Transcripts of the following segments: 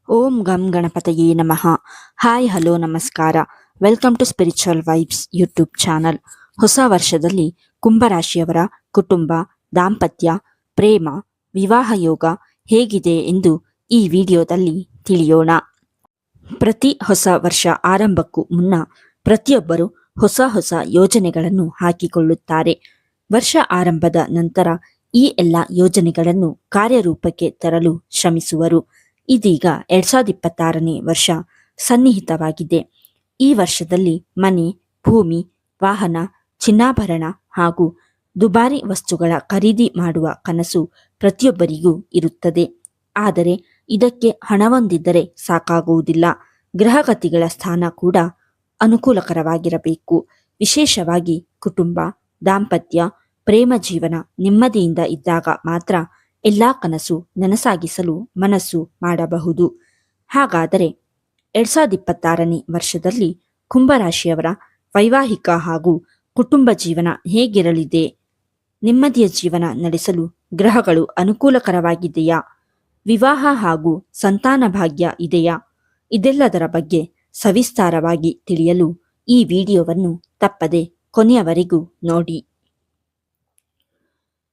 ಓಂ ಗಂ ಗಣಪತಯೇ ನಮಃ. ಹಾಯ್ ಹಲೋ ನಮಸ್ಕಾರ. Welcome to spiritual vibes YouTube channel. ಹೊಸ ವರ್ಷದಲ್ಲಿ ಕುಂಭರಾಶಿಯವರ ಕುಟುಂಬ, ದಾಂಪತ್ಯ, ಪ್ರೇಮ, ವಿವಾಹ ಯೋಗ ಹೇಗಿದೆ ಎಂದು ಈ ವಿಡಿಯೋದಲ್ಲಿ ತಿಳಿಯೋಣ. ಪ್ರತಿ ಹೊಸ ವರ್ಷ ಆರಂಭಕ್ಕೂ ಮುನ್ನ ಪ್ರತಿಯೊಬ್ಬರು ಹೊಸ ಹೊಸ ಯೋಜನೆಗಳನ್ನು ಹಾಕಿಕೊಳ್ಳುತ್ತಾರೆ. ವರ್ಷ ಆರಂಭದ ನಂತರ ಈ ಎಲ್ಲ ಯೋಜನೆಗಳನ್ನು ಕಾರ್ಯರೂಪಕ್ಕೆ ತರಲು ಶ್ರಮಿಸುವರು. ಇದೀಗ 2026ನೇ ವರ್ಷ ಸನ್ನಿಹಿತವಾಗಿದೆ. ಈ ವರ್ಷದಲ್ಲಿ ಮನೆ, ಭೂಮಿ, ವಾಹನ, ಚಿನ್ನಾಭರಣ ಹಾಗೂ ದುಬಾರಿ ವಸ್ತುಗಳ ಖರೀದಿ ಮಾಡುವ ಕನಸು ಪ್ರತಿಯೊಬ್ಬರಿಗೂ ಇರುತ್ತದೆ. ಆದರೆ ಇದಕ್ಕೆ ಹಣವೊಂದಿದ್ದರೆ ಸಾಕಾಗುವುದಿಲ್ಲ. ಗ್ರಹಗತಿಗಳ ಸ್ಥಾನ ಕೂಡ ಅನುಕೂಲಕರವಾಗಿರಬೇಕು. ವಿಶೇಷವಾಗಿ ಕುಟುಂಬ, ದಾಂಪತ್ಯ, ಪ್ರೇಮ ಜೀವನ ನೆಮ್ಮದಿಯಿಂದ ಇದ್ದಾಗ ಮಾತ್ರ ಎಲ್ಲ ಕನಸು ನನಸಾಗಿಸಲು ಮನಸ್ಸು ಮಾಡಬಹುದು. ಹಾಗಾದರೆ 2026ನೇ ವರ್ಷದಲ್ಲಿ ಕುಂಭರಾಶಿಯವರ ವೈವಾಹಿಕ ಹಾಗೂ ಕುಟುಂಬ ಜೀವನ ಹೇಗಿರಲಿದೆ? ನೆಮ್ಮದಿಯ ಜೀವನ ನಡೆಸಲು ಗ್ರಹಗಳು ಅನುಕೂಲಕರವಾಗಿದೆಯಾ? ವಿವಾಹ ಹಾಗೂ ಸಂತಾನ ಭಾಗ್ಯ ಇದೆಯಾ? ಇದೆಲ್ಲದರ ಬಗ್ಗೆ ಸವಿಸ್ತಾರವಾಗಿ ತಿಳಿಯಲು ಈ ವಿಡಿಯೋವನ್ನು ತಪ್ಪದೆ ಕೊನೆಯವರೆಗೂ ನೋಡಿ.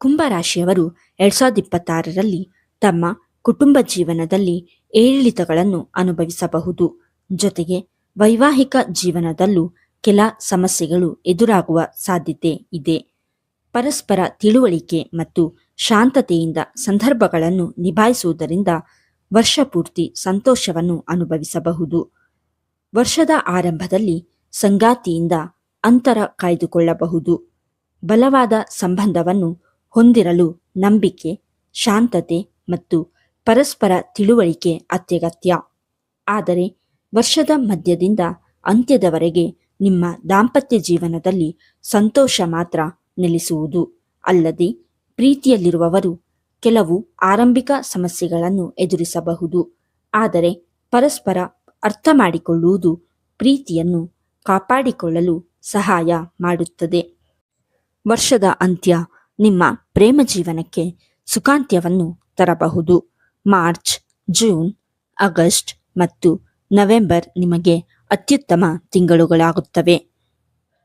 ಕುಂಭರಾಶಿಯವರು 2026ರಲ್ಲಿ ತಮ್ಮ ಕುಟುಂಬ ಜೀವನದಲ್ಲಿ ಏರಿಳಿತಗಳನ್ನು ಅನುಭವಿಸಬಹುದು. ಜೊತೆಗೆ ವೈವಾಹಿಕ ಜೀವನದಲ್ಲೂ ಕೆಲ ಸಮಸ್ಯೆಗಳು ಎದುರಾಗುವ ಸಾಧ್ಯತೆ ಇದೆ. ಪರಸ್ಪರ ತಿಳುವಳಿಕೆ ಮತ್ತು ಶಾಂತತೆಯಿಂದ ಸಂದರ್ಭಗಳನ್ನು ನಿಭಾಯಿಸುವುದರಿಂದ ವರ್ಷಪೂರ್ತಿ ಸಂತೋಷವನ್ನು ಅನುಭವಿಸಬಹುದು. ವರ್ಷದ ಆರಂಭದಲ್ಲಿ ಸಂಗಾತಿಯಿಂದ ಅಂತರ ಕಾಯ್ದುಕೊಳ್ಳಬಹುದು. ಬಲವಾದ ಸಂಬಂಧವನ್ನು ಹೊಂದಿರಲು ನಂಬಿಕೆ, ಶಾಂತತೆ ಮತ್ತು ಪರಸ್ಪರ ತಿಳುವಳಿಕೆ ಅತ್ಯಗತ್ಯ. ಆದರೆ ವರ್ಷದ ಮಧ್ಯದಿಂದ ಅಂತ್ಯದವರೆಗೆ ನಿಮ್ಮ ದಾಂಪತ್ಯ ಜೀವನದಲ್ಲಿ ಸಂತೋಷ ಮಾತ್ರ ನೆಲೆಸುವುದು ಅಲ್ಲದೆ ಪ್ರೀತಿಯಲ್ಲಿರುವವರು ಕೆಲವು ಆರಂಭಿಕ ಸಮಸ್ಯೆಗಳನ್ನು ಎದುರಿಸಬಹುದು. ಆದರೆ ಪರಸ್ಪರ ಅರ್ಥ ಮಾಡಿಕೊಳ್ಳುವುದು ಪ್ರೀತಿಯನ್ನು ಕಾಪಾಡಿಕೊಳ್ಳಲು ಸಹಾಯ ಮಾಡುತ್ತದೆ. ವರ್ಷದ ಅಂತ್ಯ ನಿಮ್ಮ ಪ್ರೇಮ ಜೀವನಕ್ಕೆ ಸುಖಾಂತ್ಯವನ್ನು ತರಬಹುದು. ಮಾರ್ಚ್, ಜೂನ್, ಆಗಸ್ಟ್ ಮತ್ತು ನವೆಂಬರ್ ನಿಮಗೆ ಅತ್ಯುತ್ತಮ ತಿಂಗಳುಗಳಾಗುತ್ತವೆ.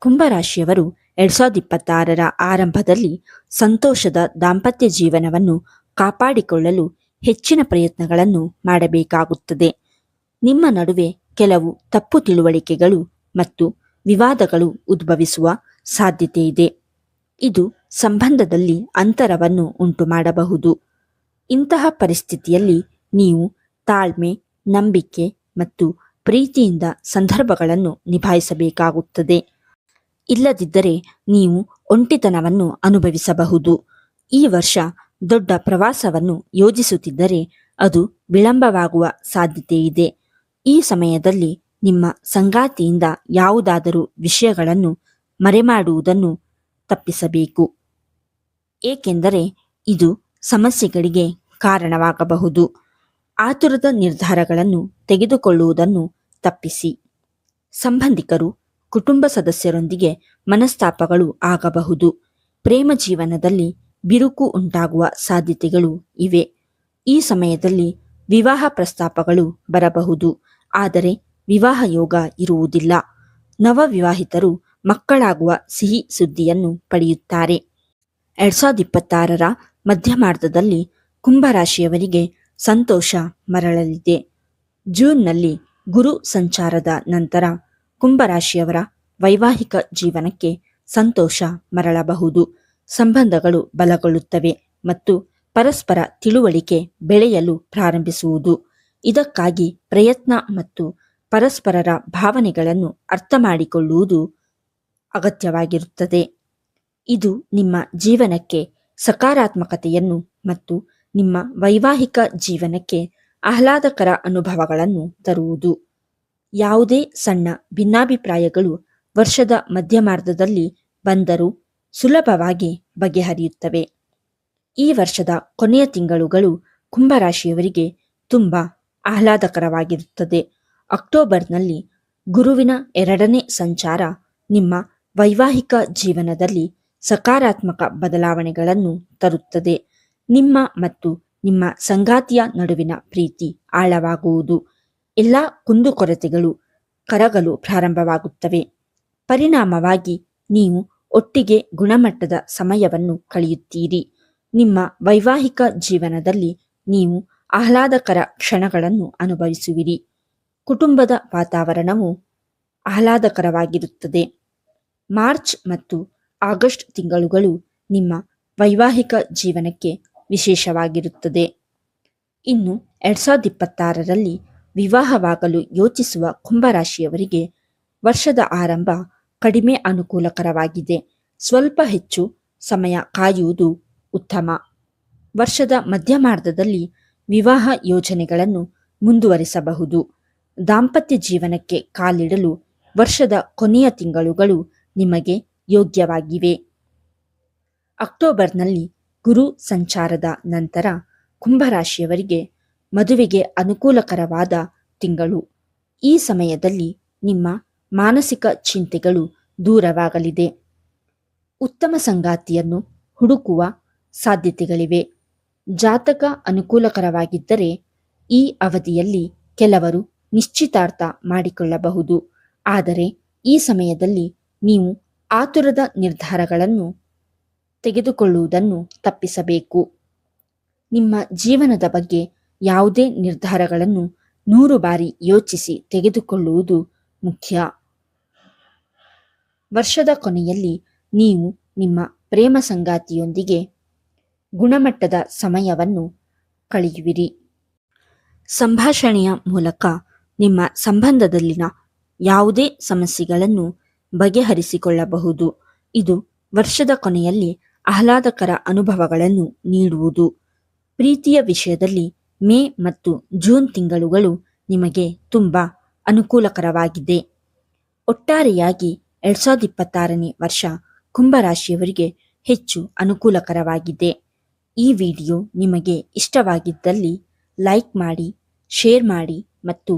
ಕುಂಭರಾಶಿಯವರು 2026ರ ಆರಂಭದಲ್ಲಿ ಸಂತೋಷದ ದಾಂಪತ್ಯ ಜೀವನವನ್ನು ಕಾಪಾಡಿಕೊಳ್ಳಲು ಹೆಚ್ಚಿನ ಪ್ರಯತ್ನಗಳನ್ನು ಮಾಡಬೇಕಾಗುತ್ತದೆ. ನಿಮ್ಮ ನಡುವೆ ಕೆಲವು ತಪ್ಪು ತಿಳುವಳಿಕೆಗಳು ಮತ್ತು ವಿವಾದಗಳು ಉದ್ಭವಿಸುವ ಸಾಧ್ಯತೆ ಇದೆ. ಇದು ಸಂಬಂಧದಲ್ಲಿ ಅಂತರವನ್ನು ಉಂಟುಮಾಡಬಹುದು. ಇಂತಹ ಪರಿಸ್ಥಿತಿಯಲ್ಲಿ ನೀವು ತಾಳ್ಮೆ, ನಂಬಿಕೆ ಮತ್ತು ಪ್ರೀತಿಯಿಂದ ಸಂದರ್ಭಗಳನ್ನು ನಿಭಾಯಿಸಬೇಕಾಗುತ್ತದೆ. ಇಲ್ಲದಿದ್ದರೆ ನೀವು ಒಂಟಿತನವನ್ನು ಅನುಭವಿಸಬಹುದು. ಈ ವರ್ಷ ದೊಡ್ಡ ಪ್ರವಾಸವನ್ನು ಯೋಜಿಸುತ್ತಿದ್ದರೆ ಅದು ವಿಳಂಬವಾಗುವ ಸಾಧ್ಯತೆ ಇದೆ. ಈ ಸಮಯದಲ್ಲಿ ನಿಮ್ಮ ಸಂಗಾತಿಯಿಂದ ಯಾವುದಾದರೂ ವಿಷಯಗಳನ್ನು ಮರೆಮಾಡುವುದನ್ನು ತಪ್ಪಿಸಬೇಕು. ಏಕೆಂದರೆ ಇದು ಸಮಸ್ಯೆಗಳಿಗೆ ಕಾರಣವಾಗಬಹುದು. ಆತುರದ ನಿರ್ಧಾರಗಳನ್ನು ತೆಗೆದುಕೊಳ್ಳುವುದನ್ನು ತಪ್ಪಿಸಿ. ಸಂಬಂಧಿಕರು, ಕುಟುಂಬ ಸದಸ್ಯರೊಂದಿಗೆ ಮನಸ್ತಾಪಗಳು ಆಗಬಹುದು. ಪ್ರೇಮ ಜೀವನದಲ್ಲಿ ಬಿರುಕು ಉಂಟಾಗುವ ಸಾಧ್ಯತೆಗಳು ಇವೆ. ಈ ಸಮಯದಲ್ಲಿ ವಿವಾಹ ಪ್ರಸ್ತಾಪಗಳು ಬರಬಹುದು. ಆದರೆ ವಿವಾಹ ಯೋಗ ಇರುವುದಿಲ್ಲ. ನವವಿವಾಹಿತರು ಮಕ್ಕಳಾಗುವ ಸಿಹಿ ಸುದ್ದಿಯನ್ನು ಪಡೆಯುತ್ತಾರೆ. 2026ರ ಮಧ್ಯಮಾರ್ಧದಲ್ಲಿ ಕುಂಭರಾಶಿಯವರಿಗೆ ಸಂತೋಷ ಮರಳಲಿದೆ. ಜೂನ್ನಲ್ಲಿ ಗುರು ಸಂಚಾರದ ನಂತರ ಕುಂಭರಾಶಿಯವರ ವೈವಾಹಿಕ ಜೀವನಕ್ಕೆ ಸಂತೋಷ ಮರಳಬಹುದು. ಸಂಬಂಧಗಳು ಬಲಗೊಳ್ಳುತ್ತವೆ ಮತ್ತು ಪರಸ್ಪರ ತಿಳುವಳಿಕೆ ಬೆಳೆಯಲು ಪ್ರಾರಂಭಿಸುವುದು. ಇದಕ್ಕಾಗಿ ಪ್ರಯತ್ನ ಮತ್ತು ಪರಸ್ಪರರ ಭಾವನೆಗಳನ್ನು ಅರ್ಥ ಮಾಡಿಕೊಳ್ಳುವುದು ಅಗತ್ಯವಾಗಿರುತ್ತದೆ. ಇದು ನಿಮ್ಮ ಜೀವನಕ್ಕೆ ಸಕಾರಾತ್ಮಕತೆಯನ್ನು ಮತ್ತು ನಿಮ್ಮ ವೈವಾಹಿಕ ಜೀವನಕ್ಕೆ ಆಹ್ಲಾದಕರ ಅನುಭವಗಳನ್ನು ತರುವುದು. ಯಾವುದೇ ಸಣ್ಣ ಭಿನ್ನಾಭಿಪ್ರಾಯಗಳು ವರ್ಷದ ಮಧ್ಯಮಾರ್ಧದಲ್ಲಿ ಬಂದರೂ ಸುಲಭವಾಗಿ ಬಗೆಹರಿಯುತ್ತವೆ. ಈ ವರ್ಷದ ಕೊನೆಯ ತಿಂಗಳುಗಳು ಕುಂಭರಾಶಿಯವರಿಗೆ ತುಂಬ ಆಹ್ಲಾದಕರವಾಗಿರುತ್ತದೆ. ಅಕ್ಟೋಬರ್ನಲ್ಲಿ ಗುರುವಿನ 2ನೇ ಸಂಚಾರ ನಿಮ್ಮ ವೈವಾಹಿಕ ಜೀವನದಲ್ಲಿ ಸಕಾರಾತ್ಮಕ ಬದಲಾವಣೆಗಳನ್ನು ತರುತ್ತದೆ. ನಿಮ್ಮ ಮತ್ತು ನಿಮ್ಮ ಸಂಗಾತಿಯ ನಡುವಿನ ಪ್ರೀತಿ ಆಳವಾಗುವುದು. ಎಲ್ಲ ಕುಂದುಕೊರತೆಗಳು ಕರಗಲು ಪ್ರಾರಂಭವಾಗುತ್ತವೆ. ಪರಿಣಾಮವಾಗಿ ನೀವು ಒಟ್ಟಿಗೆ ಗುಣಮಟ್ಟದ ಸಮಯವನ್ನು ಕಳೆಯುತ್ತೀರಿ. ನಿಮ್ಮ ವೈವಾಹಿಕ ಜೀವನದಲ್ಲಿ ನೀವು ಆಹ್ಲಾದಕರ ಕ್ಷಣಗಳನ್ನು ಅನುಭವಿಸುವಿರಿ. ಕುಟುಂಬದ ವಾತಾವರಣವು ಆಹ್ಲಾದಕರವಾಗಿರುತ್ತದೆ. ಮಾರ್ಚ್ ಮತ್ತು ಆಗಸ್ಟ್ ತಿಂಗಳುಗಳು ನಿಮ್ಮ ವೈವಾಹಿಕ ಜೀವನಕ್ಕೆ ವಿಶೇಷವಾಗಿರುತ್ತದೆ. ಇನ್ನು 2026ರಲ್ಲಿ ವಿವಾಹವಾಗಲು ಯೋಚಿಸುವ ಕುಂಭರಾಶಿಯವರಿಗೆ ವರ್ಷದ ಆರಂಭ ಕಡಿಮೆ ಅನುಕೂಲಕರವಾಗಿದೆ. ಸ್ವಲ್ಪ ಹೆಚ್ಚು ಸಮಯ ಕಾಯುವುದು ಉತ್ತಮ. ವರ್ಷದ ಮಧ್ಯಮಾರ್ಧದಲ್ಲಿ ವಿವಾಹ ಯೋಜನೆಗಳನ್ನು ಮುಂದುವರಿಸಬಹುದು. ದಾಂಪತ್ಯ ಜೀವನಕ್ಕೆ ಕಾಲಿಡಲು ವರ್ಷದ ಕೊನೆಯ ತಿಂಗಳುಗಳು ನಿಮಗೆ ಯೋಗ್ಯವಾಗಿವೆ. ಅಕ್ಟೋಬರ್ನಲ್ಲಿ ಗುರು ಸಂಚಾರದ ನಂತರ ಕುಂಭರಾಶಿಯವರಿಗೆ ಮದುವೆಗೆ ಅನುಕೂಲಕರವಾದ ತಿಂಗಳು. ಈ ಸಮಯದಲ್ಲಿ ನಿಮ್ಮ ಮಾನಸಿಕ ಚಿಂತೆಗಳು ದೂರವಾಗಲಿದೆ. ಉತ್ತಮ ಸಂಗಾತಿಯನ್ನು ಹುಡುಕುವ ಸಾಧ್ಯತೆಗಳಿವೆ. ಜಾತಕ ಅನುಕೂಲಕರವಾಗಿದ್ದರೆ ಈ ಅವಧಿಯಲ್ಲಿ ಕೆಲವರು ನಿಶ್ಚಿತಾರ್ಥ ಮಾಡಿಕೊಳ್ಳಬಹುದು. ಆದರೆ ಈ ಸಮಯದಲ್ಲಿ ನೀವು ಆತುರದ ನಿರ್ಧಾರಗಳನ್ನು ತೆಗೆದುಕೊಳ್ಳುವುದನ್ನು ತಪ್ಪಿಸಬೇಕು. ನಿಮ್ಮ ಜೀವನದ ಬಗ್ಗೆ ಯಾವುದೇ ನಿರ್ಧಾರಗಳನ್ನು 100 ಬಾರಿ ಯೋಚಿಸಿ ತೆಗೆದುಕೊಳ್ಳುವುದು ಮುಖ್ಯ. ವರ್ಷದ ಕೊನೆಯಲ್ಲಿ ನೀವು ನಿಮ್ಮ ಪ್ರೇಮ ಸಂಗಾತಿಯೊಂದಿಗೆ ಗುಣಮಟ್ಟದ ಸಮಯವನ್ನು ಕಳೆಯುವಿರಿ. ಸಂಭಾಷಣೆಯ ಮೂಲಕ ನಿಮ್ಮ ಸಂಬಂಧದಲ್ಲಿನ ಯಾವುದೇ ಸಮಸ್ಯೆಗಳನ್ನು ಬಗೆಹರಿಸಿಕೊಳ್ಳಬಹುದು. ಇದು ವರ್ಷದ ಕೊನೆಯಲ್ಲಿ ಆಹ್ಲಾದಕರ ಅನುಭವಗಳನ್ನು ನೀಡುವುದು. ಪ್ರೀತಿಯ ವಿಷಯದಲ್ಲಿ ಮೇ ಮತ್ತು ಜೂನ್ ತಿಂಗಳುಗಳು ನಿಮಗೆ ತುಂಬ ಅನುಕೂಲಕರವಾಗಿದೆ. ಒಟ್ಟಾರೆಯಾಗಿ 2026ನೇ ವರ್ಷ ಕುಂಭರಾಶಿಯವರಿಗೆ ಹೆಚ್ಚು ಅನುಕೂಲಕರವಾಗಿದೆ. ಈ ವಿಡಿಯೋ ನಿಮಗೆ ಇಷ್ಟವಾಗಿದ್ದಲ್ಲಿ ಲೈಕ್ ಮಾಡಿ, ಶೇರ್ ಮಾಡಿ ಮತ್ತು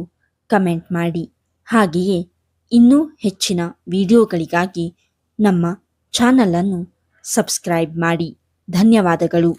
ಕಮೆಂಟ್ ಮಾಡಿ. ಹಾಗೆಯೇ ಇನ್ನೂ ಹೆಚ್ಚಿನ ವಿಡಿಯೋಗಳಿಗಾಗಿ ನಮ್ಮ ಚಾನಲನ್ನು ಸಬ್ಸ್ಕ್ರೈಬ್ ಮಾಡಿ. ಧನ್ಯವಾದಗಳು.